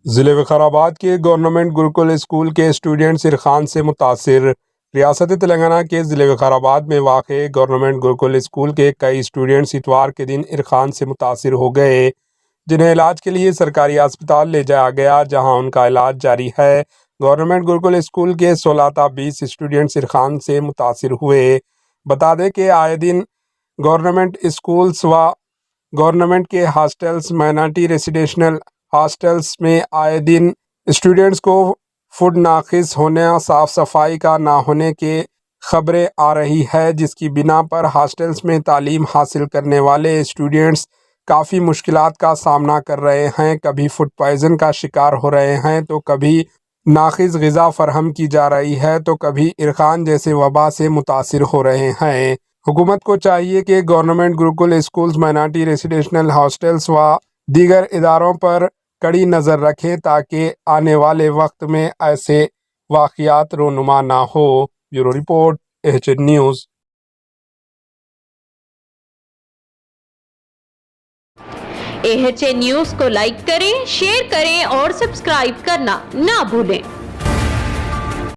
ضلع وقار آباد کے گورنمنٹ گروکل اسکول کے اسٹوڈنٹس عرفان سے متاثر۔ ریاست تلنگانہ کے ضلع وقار آباد میں واقع گورنمنٹ گروکل اسکول کے کئی اسٹوڈنٹس اتوار کے دن عرفان سے متاثر ہو گئے، جنہیں علاج کے لیے سرکاری ہسپتال لے جایا گیا، جہاں ان کا علاج جاری ہے۔ گورنمنٹ گروکل اسکول کے 16 تا 20 اسٹوڈنٹس عرفان سے متاثر ہوئے۔ بتا دیں کہ آئے دن گورنمنٹ اسکولز و گورنمنٹ کے ہاسٹلز، مائنارٹی ریزیڈینشل ہاسٹلز میں آئے دن اسٹوڈنٹس کو فوڈ ناقص ہونے، صاف صفائی کا نہ ہونے کے خبریں آ رہی ہے، جس کی بنا پر ہاسٹلز میں تعلیم حاصل کرنے والے اسٹوڈنٹس کافی مشکلات کا سامنا کر رہے ہیں۔ کبھی فوڈ پوائزن کا شکار ہو رہے ہیں، تو کبھی ناقص غذا فراہم کی جا رہی ہے، تو کبھی عرفان جیسے وبا سے متاثر ہو رہے ہیں۔ حکومت کو چاہیے کہ government gurukul schools, minority residential hostels و دیگر اداروں پر کڑی نظر رکھیں تاکہ آنے والے وقت میں ایسے واقعات رونما نہ ہو۔ Bureau report AHN news. AHN news کو لائک کریں، شیئر کریں اور سبسکرائب کرنا نہ بھولیں۔